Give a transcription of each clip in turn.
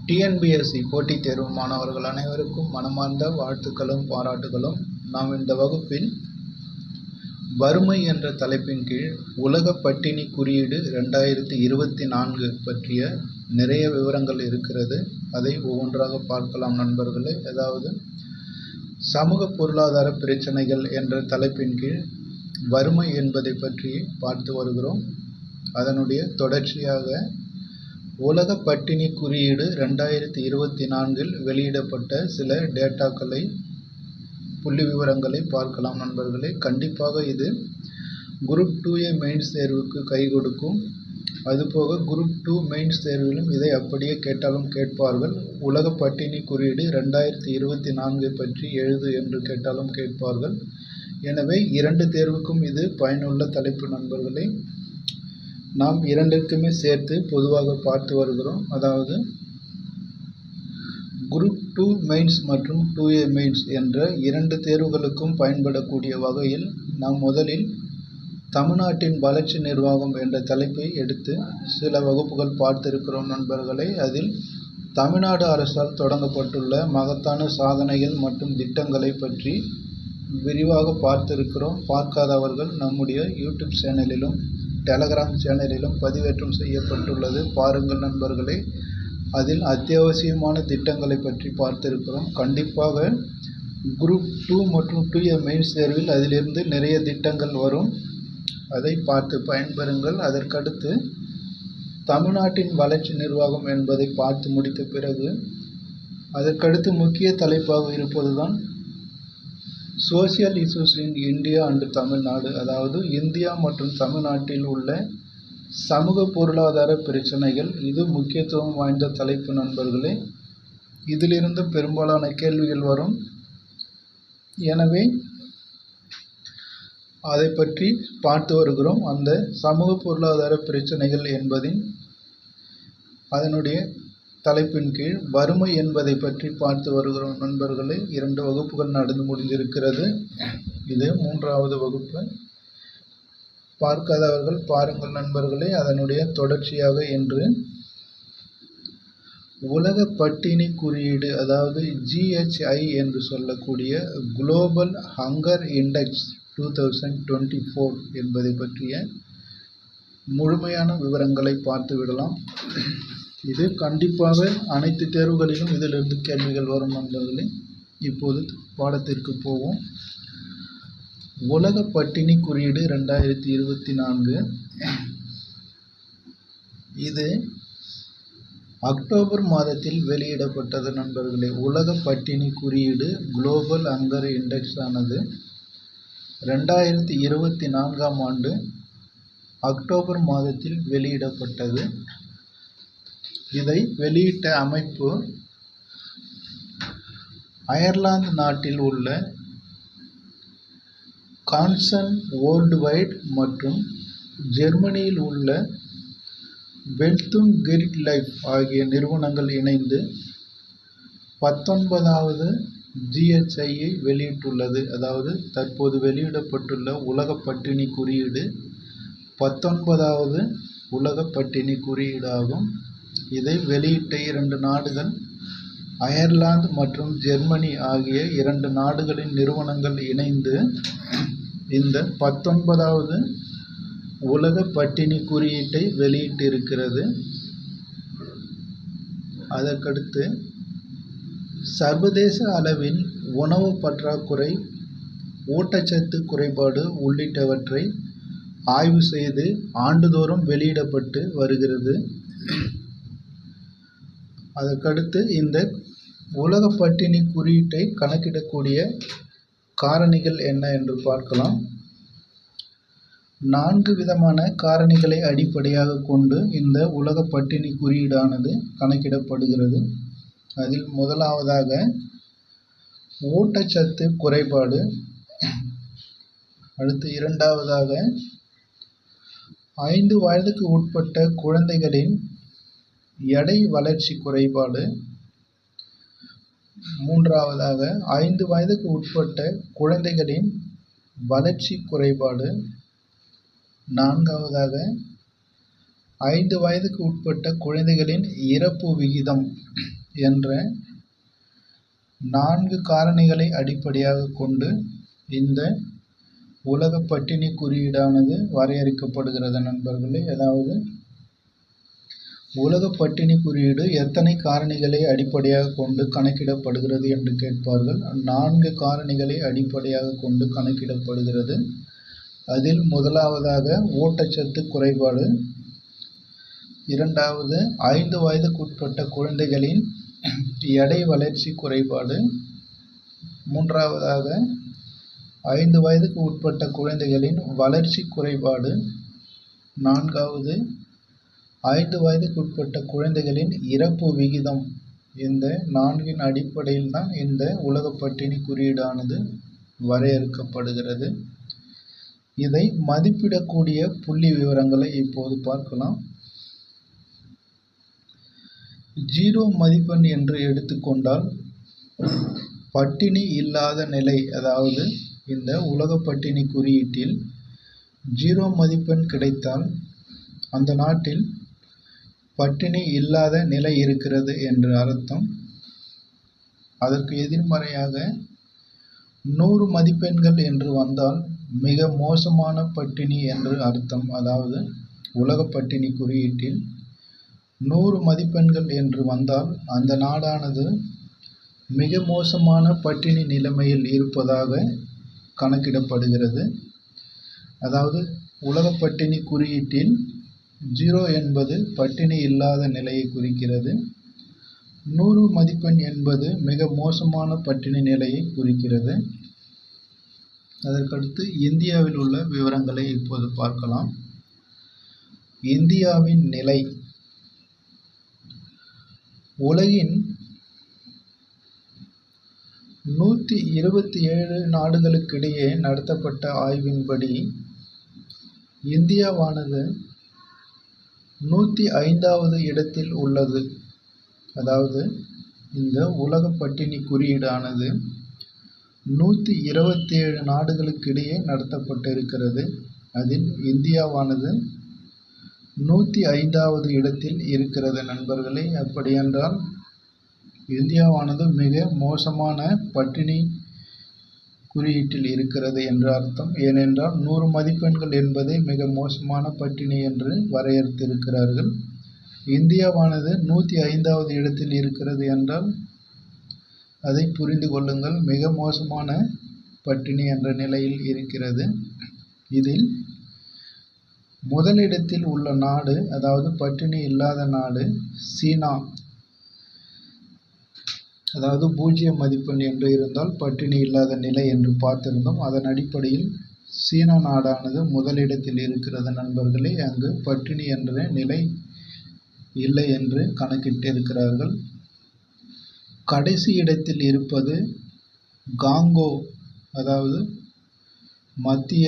TNPSC போட்டித் தேர்வு மாணவர்கள் அனைவருக்கும் மனமார்ந்த வாழ்த்துக்களும் பாராட்டுகளும். நாம் இந்த வகுப்பில் வறுமை என்ற தலைப்பின் கீழ் உலக பட்டினி குறியீடு 2024 பற்றிய நிறைய விவரங்கள் இருக்கிறது. அதை ஒவ்வொன்றாக பார்க்கலாம் நண்பர்களே. அதாவது சமூக பொருளாதார பிரச்சனைகள் என்ற தலைப்பின் கீழ் வறுமை என்பதை பற்றி பார்த்து வருகிறோம். அதனுடைய தொடர்ச்சியாக உலக பட்டினி குறியீடு 2024 வெளியிடப்பட்ட சில டேட்டாக்களை புள்ளி விவரங்களை பார்க்கலாம் நண்பர்களே. கண்டிப்பாக இது குரூப் 2A மெயின்ஸ் தேர்வுக்கு கை கொடுக்கும். அதுபோக குரூப் 2 மெயின்ஸ் தேர்விலும் இதை அப்படியே கேட்டாலும் கேட்பார்கள். உலக பட்டினி குறியீடு 2024 பற்றி எழுது என்று கேட்டாலும் கேட்பார்கள். எனவே இரண்டு தேர்வுக்கும் இது பயனுள்ள தலைப்பு நண்பர்களே. நாம் இரண்டிற்குமே சேர்த்து பொதுவாக பார்த்து வருகிறோம். அதாவது குரூப் 2 மெயின்ஸ் மற்றும் 2A மெயின்ஸ் என்ற இரண்டு தேர்வுகளுக்கும் பயன்படக்கூடிய வகையில் நாம் முதலில் தமிழ்நாட்டின் வளர்ச்சி நிர்வாகம் என்ற தலைப்பை எடுத்து சில வகுப்புகள் பார்த்திருக்கிறோம் நண்பர்களே. அதில் தமிழ்நாடு அரசால் தொடங்கப்பட்டுள்ள மகத்தான சாதனைகள் மற்றும் திட்டங்களை பற்றி விரிவாக பார்த்திருக்கிறோம். பார்க்காதவர்கள் நம்முடைய யூடியூப் சேனலிலும் டெலகிராம் சேனலிலும் பதிவேற்றம் செய்யப்பட்டுள்ளது, பாருங்கள் நண்பர்களே. அதில் அத்தியாவசியமான திட்டங்களை பற்றி பார்த்திருக்கிறோம். கண்டிப்பாக குரூப் 2 மற்றும் 2A மெயின்ஸ் தேர்வில் அதிலிருந்து நிறைய திட்டங்கள் வரும். அதை பார்த்து பயன்பெறுங்கள். அதற்கடுத்து தமிழ்நாட்டின் வளர்ச்சி நிர்வாகம் என்பதை பார்த்து முடித்த பிறகு அதற்கடுத்து முக்கிய தலைப்பாக இருப்பதுதான் social issues in India and Tamil Nadu. அதாவது இந்தியா மற்றும் தமிழ்நாட்டில் உள்ள சமூக பொருளாதார பிரச்சனைகள். இது முக்கியத்துவம் வாய்ந்த தலைப்பு நண்பர்களே. இதிலிருந்து பெரும்பாலான கேள்விகள் வரும். எனவே அதை பற்றி பார்த்து வருகிறோம். அந்த சமூக பொருளாதார பிரச்சனைகள் என்பதின் அதனுடைய தலைப்பின் கீழ் வறுமை என்பதை பற்றி பார்த்து வருகிறோம் நண்பர்களே. 2 வகுப்புகள் நடந்து முடிந்திருக்கிறது. இது 3வது வகுப்பு. பார்க்காதவர்கள் பாருங்கள் நண்பர்களே. அதனுடைய தொடர்ச்சியாக இன்று உலக பட்டினி குறியீடு, அதாவது GHI என்று சொல்லக்கூடிய குளோபல் ஹங்கர் இண்டெக்ஸ் 2024 என்பதை பற்றிய முழுமையான விவரங்களை பார்த்து விடலாம். இது கண்டிப்பாக அனைத்து தேர்வுகளிலும் இதிலிருந்து கேள்விகள் வரும் நண்பர்களே. இப்போது பாடத்திற்கு போவோம். உலக பட்டினி குறியீடு 2024 இது அக்டோபர் மாதத்தில் வெளியிடப்பட்டது நண்பர்களே. உலக பட்டினி குறியீடு குளோபல் ஹங்கர் இண்டெக்ஸ் ஆனது 2024 ஆண்டு அக்டோபர் மாதத்தில் வெளியிடப்பட்டது. இதை வெளியிட்ட அமைப்பு அயர்லாந்து நாட்டில் உள்ள கான்சர்ன் வேர்ல்டு வைட் மற்றும் ஜெர்மனியில் உள்ள வெல்த்தும் கிரிட் லைஃப் ஆகிய நிறுவனங்கள் இணைந்து 19வது GHIயை வெளியிட்டுள்ளது. அதாவது தற்போது வெளியிடப்பட்டுள்ள உலக பட்டினி குறியீடு 19வது உலக பட்டினி குறியீடு ஆகும். இதை வெளியிட்ட 2 நாடுகள் அயர்லாந்து மற்றும் ஜெர்மனி ஆகிய 2 நாடுகளின் நிறுவனங்கள் இணைந்து இந்த 19வது உலக பட்டினி குறியீட்டை வெளியிட்டிருக்கிறது. அதற்கடுத்து சர்வதேச அளவில் உணவு பற்றாக்குறை, ஊட்டச்சத்து குறைபாடு உள்ளிட்டவற்றை ஆய்வு செய்து ஆண்டுதோறும் வெளியிடப்பட்டு வருகிறது. அதற்கடுத்து இந்த உலக பட்டினி குறியீட்டை கணக்கிடக்கூடிய காரணிகள் என்ன என்று பார்க்கலாம். 4 விதமான காரணிகளை அடிப்படையாக கொண்டு இந்த உலக பட்டினி குறியீடானது கணக்கிடப்படுகிறது. அதில் முதலாவதாக ஊட்டச்சத்து குறைபாடு, அடுத்து 2வதாக 5 வயதுக்கு உட்பட்ட குழந்தைகளின் எடை வளர்ச்சி குறைபாடு, 3வதாக 5 வயதுக்கு உட்பட்ட குழந்தைகளின் வளர்ச்சி குறைபாடு, 4வதாக 5 வயதுக்கு உட்பட்ட குழந்தைகளின் இறப்பு விகிதம் என்ற 4 காரணிகளை அடிப்படையாக கொண்டு இந்த உலக பட்டினி குறியீடானது வரையறுக்கப்படுகிறது நண்பர்களே. அதாவது உலக பட்டினி குறியீடு எத்தனை காரணிகளை அடிப்படையாக கொண்டு கணக்கிடப்படுகிறது என்று கேட்பார்கள். 4 காரணிகளை அடிப்படையாக கொண்டு கணக்கிடப்படுகிறது. அதில் முதலாவதாக ஊட்டச்சத்து குறைபாடு, இரண்டாவது 5 வயதுக்குட்பட்ட குழந்தைகளின் எடை வளர்ச்சி குறைபாடு, மூன்றாவதாக 5 வயதுக்கு உட்பட்ட குழந்தைகளின் வளர்ச்சி குறைபாடு, நான்காவது 5 வயதுக்குட்பட்ட குழந்தைகளின் இறப்பு விகிதம். இந்த 4 அடிப்படையில் தான் இந்த உலக பட்டினி குறியீடானது வரையறுக்கப்படுகிறது. இதை மதிப்பிடக்கூடிய புள்ளி விவரங்களை இப்போது பார்க்கலாம். 0 மதிப்பெண் என்று எடுத்துக்கொண்டால் பட்டினி இல்லாத நிலை. அதாவது இந்த உலக பட்டினி குறியீட்டில் 0 மதிப்பெண் கிடைத்தால் அந்த நாட்டில் பட்டினி இல்லாத நிலை இருக்கிறது என்று அர்த்தம். அதற்கு எதிர்மறையாக 100 மதிப்பெண்கள் என்று வந்தால் மிக மோசமான பட்டினி என்று அர்த்தம். அதாவது உலக பட்டினி குறியீட்டில் 100 மதிப்பெண்கள் என்று வந்தால் அந்த நாடானது மிக மோசமான பட்டினி நிலைமையில் இருப்பதாக கணக்கிடப்படுகிறது. அதாவது உலக பட்டினி குறியீட்டில் 0 என்பது பட்டினி இல்லாத நிலையை குறிக்கிறது. 100 மதிப்பெண் என்பது மிக மோசமான பட்டினி நிலையை குறிக்கிறது. அதற்கடுத்து இந்தியாவில் உள்ள விவரங்களை இப்போது பார்க்கலாம். இந்தியாவின் நிலை. உலகின் 127 நாடுகளுக்கிடையே நடத்தப்பட்ட ஆய்வின்படி இந்தியாவானது 105வது இடத்தில் உள்ளது. அதாவது இந்த உலக பட்டினி குறியீடானது 127 நாடுகளுக்கிடையே நடத்தப்பட்டிருக்கிறது. அதில் இந்தியாவானது 105வது இடத்தில் இருக்கிறது நண்பர்களே. அப்படியென்றால் இந்தியாவானது மிக மோசமான பட்டினி குறியீட்டில் இருக்கிறது என்று அர்த்தம். ஏனென்றால் 100 மதிப்பெண்கள் என்பதை மிக மோசமான பட்டினி என்று வரையறுத்திருக்கிறார்கள். இந்தியாவானது 105வது இடத்தில் இருக்கிறது என்றால் அதை புரிந்து கொள்ளுங்கள், மிக மோசமான பட்டினி என்ற நிலையில் இருக்கிறது. இதில் முதலிடத்தில் உள்ள நாடு, அதாவது பட்டினி இல்லாத நாடு சீனா. அதாவது 0 மதிப்பெண் என்று இருந்தால் பட்டினி இல்லாத நிலை என்று பார்த்திருந்தோம். அதன் அடிப்படையில் சீனா நாடானது முதலிடத்தில் இருக்கிறது நண்பர்களே. அங்கு பட்டினி என்ற நிலை இல்லை என்று கணக்கிட்டிருக்கிறார்கள். கடைசி இடத்தில் இருப்பது காங்கோ, அதாவது மத்திய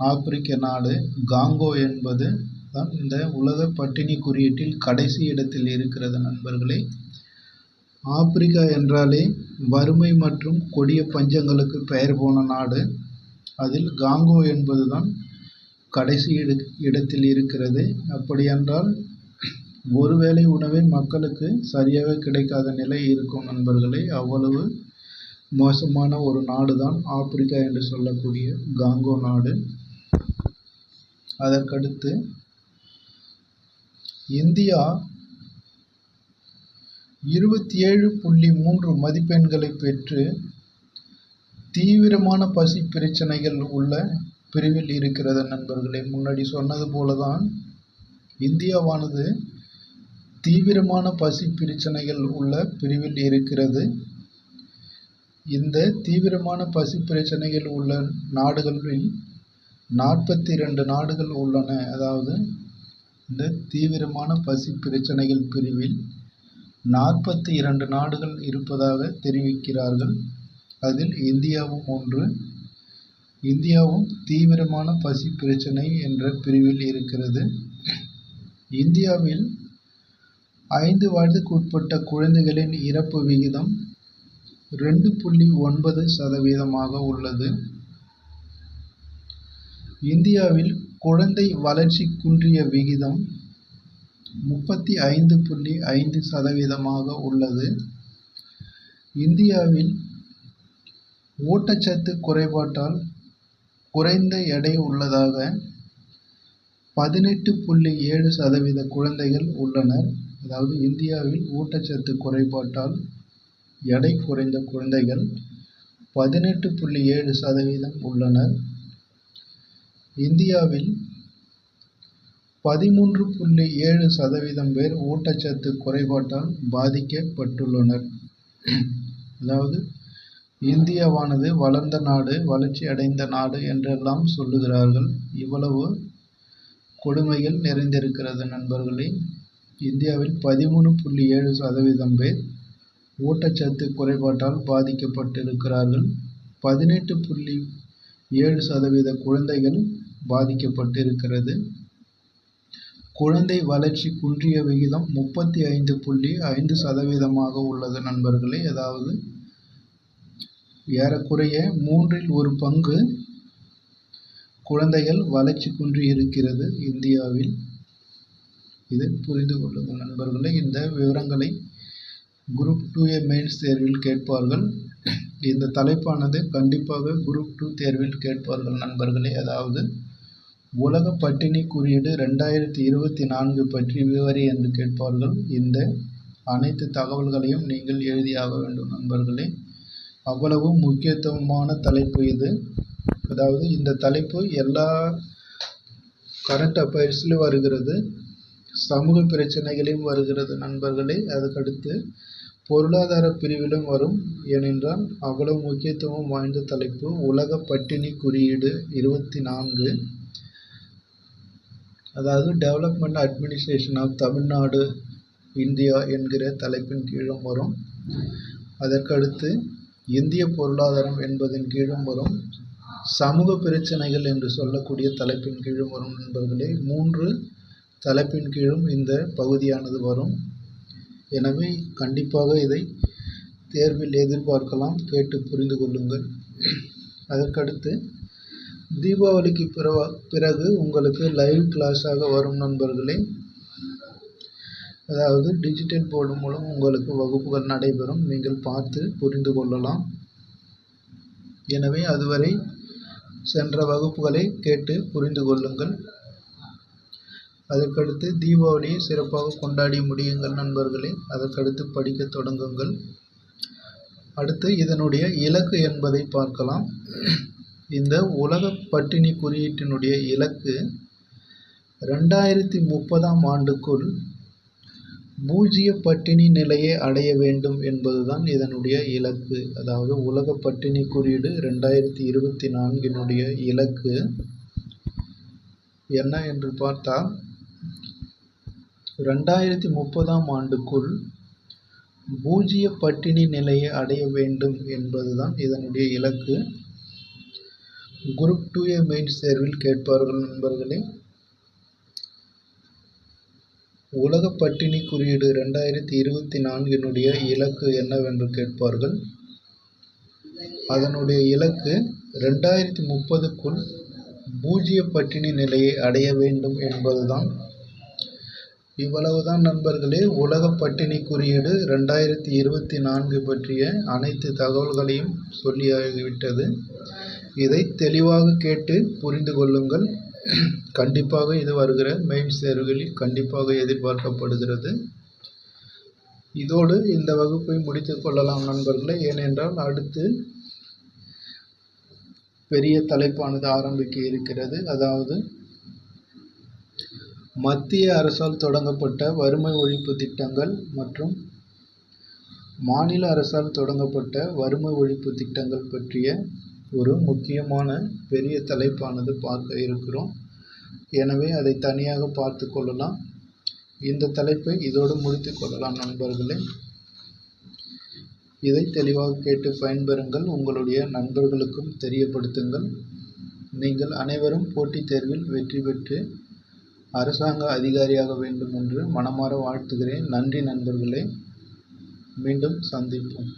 ஆப்பிரிக்க நாடு. காங்கோ என்பது தான் இந்த உலக பட்டினி குறியீட்டில் கடைசி இடத்தில் இருக்கிறது நண்பர்களே. ஆப்பிரிக்கா என்றாலே வறுமை மற்றும் கொடிய பஞ்சங்களுக்கு பெயர் போன நாடு. அதில் காங்கோ என்பதுதான் கடைசி இடத்தில் இருக்கிறது. அப்படியென்றால் ஒருவேளை உணவே மக்களுக்கு சரியாக கிடைக்காத நிலை இருக்கும் நண்பர்களே. அவ்வளவு மோசமான ஒரு நாடு தான் ஆப்பிரிக்கா என்று சொல்லக்கூடிய காங்கோ நாடு. அதற்கடுத்து இந்தியா 27.3 மதிப்பெண்களை பெற்று தீவிரமான பசி பிரச்சனைகள் உள்ள பிரிவில் இருக்கிறது நண்பர்களே. முன்னாடி சொன்னது போலதான் இந்தியாவானது தீவிரமான பசி பிரச்சனைகள் உள்ள பிரிவில் இருக்கிறது. இந்த தீவிரமான பசி பிரச்சனைகள் உள்ள நாடுகளில் 42 நாடுகள் உள்ளன. அதாவது இந்த தீவிரமான பசி பிரச்சனைகள் பிரிவில் 42 நாடுகள் இருப்பதாக தெரிவிக்கிறார்கள். அதில் இந்தியாவும் ஒன்று. இந்தியாவும் தீவிரமான பசி பிரச்சனை என்ற பிரிவில் இருக்கிறது. இந்தியாவில் 5 வயதுக்கு உட்பட்ட குழந்தைகளின் இறப்பு விகிதம் 2.9% உள்ளது. இந்தியாவில் குழந்தை வளர்ச்சி குன்றிய விகிதம் 35.5% உள்ளது. இந்தியாவில் ஊட்டச்சத்து குறைபாட்டால் குறைந்த எடை உள்ளதாக 18.7% குழந்தைகள் உள்ளனர். அதாவது இந்தியாவில் ஊட்டச்சத்து குறைபாட்டால் எடை குறைந்த குழந்தைகள் 18.7% உள்ளனர். இந்தியாவில் 13.7% பேர் ஊட்டச்சத்து குறைபாட்டால் பாதிக்கப்பட்டுள்ளனர். அதாவது இந்தியாவானது வளர்ந்த நாடு, வளர்ச்சி அடைந்த நாடு என்றெல்லாம் சொல்லுகிறார்கள். இவ்வளவு கொடுமைகள் நிறைந்திருக்கிறது நண்பர்களே. இந்தியாவில் 13.7% பேர் ஊட்டச்சத்து குறைபாட்டால் பாதிக்கப்பட்டிருக்கிறார்கள். 18.7% குழந்தைகள் பாதிக்கப்பட்டிருக்கிறது. குழந்தை வளர்ச்சி குன்றிய விகிதம் 35.5% உள்ளது நண்பர்களே. அதாவது ஏறக்குறைய 1/3 பங்கு குழந்தைகள் வளர்ச்சி குன்றி இருக்கிறது இந்தியாவில். இதை புரிந்து கொள்ளுங்கள் நண்பர்களே. இந்த விவரங்களை குரூப் 2A மெயின்ஸ் தேர்வில் கேட்பார்கள். இந்த தலைப்பானது கண்டிப்பாக குரூப் 2 தேர்வில் கேட்பார்கள் நண்பர்களே. அதாவது உலக பட்டினி குறியீடு 2024 பற்றி விவரி என்று கேட்பார்கள். இந்த அனைத்து தகவல்களையும் நீங்கள் எழுதியாக வேண்டும் நண்பர்களே. அவ்வளவு முக்கியத்துவமான தலைப்பு இது. அதாவது இந்த தலைப்பு எல்லா கரண்ட் அஃபேர்ஸ்லையும் வருகிறது, சமூக பிரச்சனைகளையும் வருகிறது நண்பர்களே. அதுக்கடுத்து பொருளாதார பிரிவிலும் வரும். ஏனென்றால் அவ்வளவு முக்கியத்துவம் வாய்ந்த தலைப்பு உலக பட்டினி குறியீடு 24. அதாவது development administration of Tamil Nadu India என்கிற தலைப்பின் கீழும் வரும். அதற்கடுத்து இந்திய பொருளாதாரம் என்பதன் கீழும் வரும். சமூக பிரச்சனைகள் என்று சொல்லக்கூடிய தலைப்பின் கீழும் வரும் நண்பர்களே. 3 தலைப்பின் கீழும் இந்த பகுதியானது வரும். எனவே கண்டிப்பாக இதை தேர்வில் எதிர்பார்க்கலாம். கேட்டு புரிந்து கொள்ளுங்கள். அதற்கடுத்து தீபாவளிக்கு பிறகு உங்களுக்கு லைவ் கிளாஸாக வரும் நண்பர்களே. அதாவது டிஜிட்டல் போர்டு மூலம் உங்களுக்கு வகுப்புகள் நடைபெறும். நீங்கள் பார்த்து புரிந்து கொள்ளலாம். எனவே அதுவரை சென்ற வகுப்புகளை கேட்டு புரிந்து கொள்ளுங்கள். அதற்கடுத்து தீபாவளியை சிறப்பாக கொண்டாடி முடியுங்கள் நண்பர்களே. அதற்கடுத்து படிக்க தொடங்குங்கள். அடுத்து இதனுடைய இலக்கு என்பதை பார்க்கலாம். இந்த உலக பட்டினி குறியீட்டினுடைய இலக்கு 2030 ஆண்டுக்குள் பூஜ்ஜிய பட்டினி நிலையை அடைய வேண்டும் என்பதுதான் இதனுடைய இலக்கு. அதாவது உலக பட்டினி குறியீடு 2024 இலக்கு என்ன என்று பார்த்தால் 2030 ஆண்டுக்குள் பூஜ்ஜிய பட்டினி நிலையை அடைய வேண்டும் என்பதுதான் இதனுடைய இலக்கு. குரூப் 2A மெயின்ஸ் தேர்வில் கேட்பார்கள் நண்பர்களே. உலக பட்டினி குறியீடு 2024 இலக்கு என்னவென்று கேட்பார்கள். அதனுடைய இலக்கு 2030க்குள் பூஜ்ஜிய பட்டினி நிலையை அடைய வேண்டும் என்பதுதான். இவ்வளவுதான் நண்பர்களே. உலக பட்டினி குறியீடு 2024 பற்றிய அனைத்து தகவல்களையும் சொல்லியாகிவிட்டது. இதை தெளிவாக கேட்டு புரிந்து கொள்ளுங்கள். கண்டிப்பாக இது வருகிற மெயின்ஸ் தேர்வுகளில் கண்டிப்பாக எதிர்பார்க்கப்படுகிறது. இதோடு இந்த வகுப்பை முடித்துக் கொள்ளலாம் நண்பர்களே. ஏனென்றால் அடுத்து பெரிய தலைப்பானது ஆரம்பிக்க இருக்கிறது. அதாவது மத்திய அரசால் தொடங்கப்பட்ட வறுமை ஒழிப்பு திட்டங்கள் மற்றும் மாநில அரசால் தொடங்கப்பட்ட வறுமை ஒழிப்பு திட்டங்கள் பற்றிய ஒரு முக்கியமான பெரிய தலைப்பானது பார்க்க இருக்கிறோம். எனவே அதை தனியாக பார்த்து கொள்ளலாம். இந்த தலைப்பை இதோடு முடித்து கொள்ளலாம் நண்பர்களே. இதை தெளிவாக கேட்டு பயன்பெறுங்கள். உங்களுடைய நண்பர்களுக்கும் தெரியப்படுத்துங்கள். நீங்கள் அனைவரும் போட்டித் தேர்வில் வெற்றி பெற்று அரசாங்க அதிகாரியாக வேண்டும் என்று மனமாற வாழ்த்துகிறேன். நன்றி நண்பர்களே. மீண்டும் சந்திப்போம்.